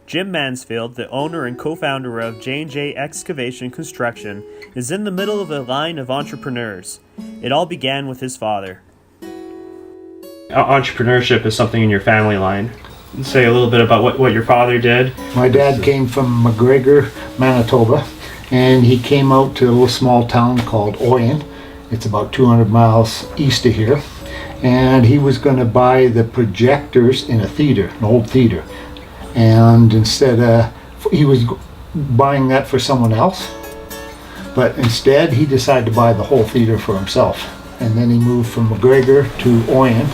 Jim Mansfield, the owner and co-founder of J&J Excavation Construction, is in the middle of a line of entrepreneurs. It all began with his father. Entrepreneurship is something in your family line. Say a little bit about what your father did. My dad came from McGregor, Manitoba, and he came out to a little small town called Oyen. It's about 200 miles east of here. And he was going to buy the projectors in a theater, an old theater. And instead, he was buying that for someone else. But instead, he decided to buy the whole theater for himself. And then he moved from McGregor to Oyen.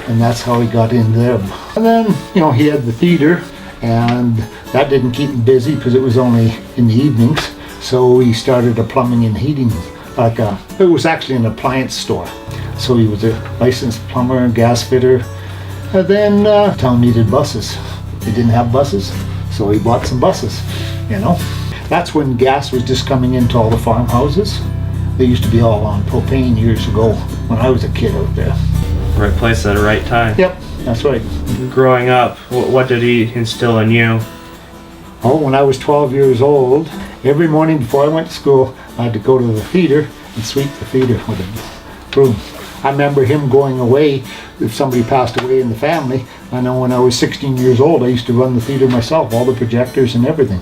And that's how he got in there. And then, he had the theater, and that didn't keep him busy because it was only in the evenings. So he started a plumbing and heating, it was actually an appliance store. So he was a licensed plumber and gas fitter. And then town needed buses. They didn't have buses, so he bought some buses, That's when gas was just coming into all the farmhouses. They used to be all on propane years ago when I was a kid out there. Right place at the right time. Yep, that's right. Growing up, what did he instill in you? Oh, when I was 12 years old, every morning before I went to school, I had to go to the theater and sweep the theater with a broom. I remember him going away, if somebody passed away in the family. I know when I was 16 years old, I used to run the theater myself, all the projectors and everything.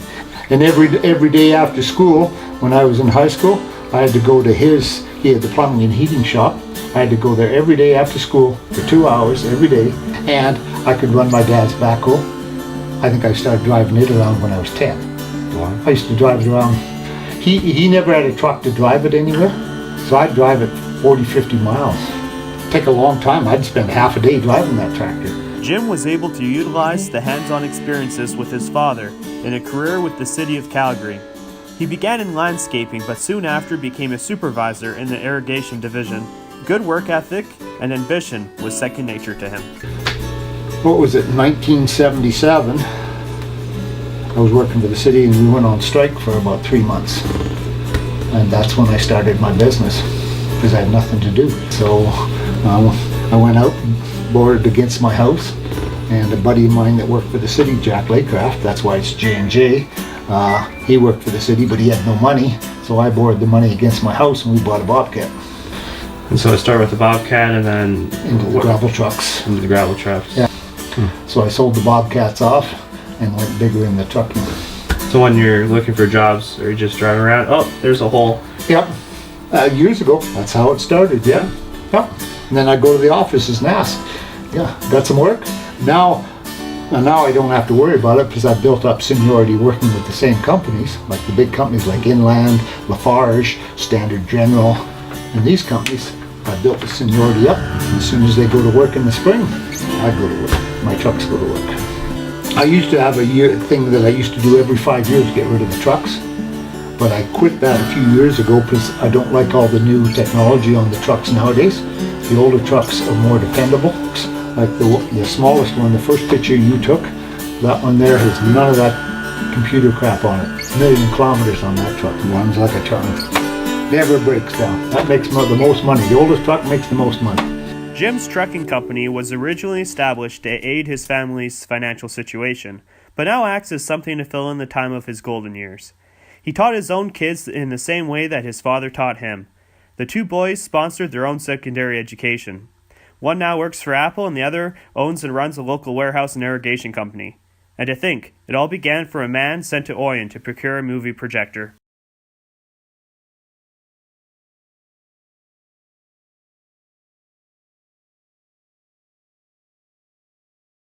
And every day after school, when I was in high school, I had to go to he had the plumbing and heating shop. I had to go there every day after school for 2 hours every day, and I could run my dad's backhoe. I think I started driving it around when I was 10. Wow. I used to drive it around. He never had a truck to drive it anywhere, so I'd drive it 40, 50 miles. It'd take a long time. I'd spend half a day driving that tractor. Jim was able to utilize the hands-on experiences with his father in a career with the city of Calgary. He began in landscaping, but soon after became a supervisor in the irrigation division. Good work ethic and ambition was second nature to him. What was it, 1977? I was working for the city and we went on strike for about 3 months. And that's when I started my business, because I had nothing to do. So I went out and boarded against my house, and a buddy of mine that worked for the city, Jack Laycraft, that's why it's J&J, he worked for the city, but he had no money, so I borrowed the money against my house and we bought a Bobcat. And so I started with the Bobcat and then... Into the gravel trucks. Into the gravel trucks. Yeah. So I sold the Bobcats off and went bigger in the trucking. So when you're looking for jobs, are you just driving around? Oh, there's a hole. Yep. Years ago, that's how it started, yeah. Yep. And then I go to the offices and ask, got some work? Now I don't have to worry about it because I've built up seniority working with the same companies, like the big companies like Inland, Lafarge, Standard General, and these companies. I built the seniority up. As soon as they go to work in the spring, I go to work. My trucks go to work. I used to have a thing that I used to do every 5 years, get rid of the trucks. But I quit that a few years ago because I don't like all the new technology on the trucks nowadays. The older trucks are more dependable. Like the smallest one, the first picture you took, that one there has none of that computer crap on it. 1,000,000 kilometers on that truck. It runs like a charm. Never breaks down. That makes the most money. The oldest truck makes the most money. Jim's trucking company was originally established to aid his family's financial situation, but now acts as something to fill in the time of his golden years. He taught his own kids in the same way that his father taught him. The two boys sponsored their own secondary education. One now works for Apple and the other owns and runs a local warehouse and irrigation company. And to think, it all began for a man sent to Oyen to procure a movie projector.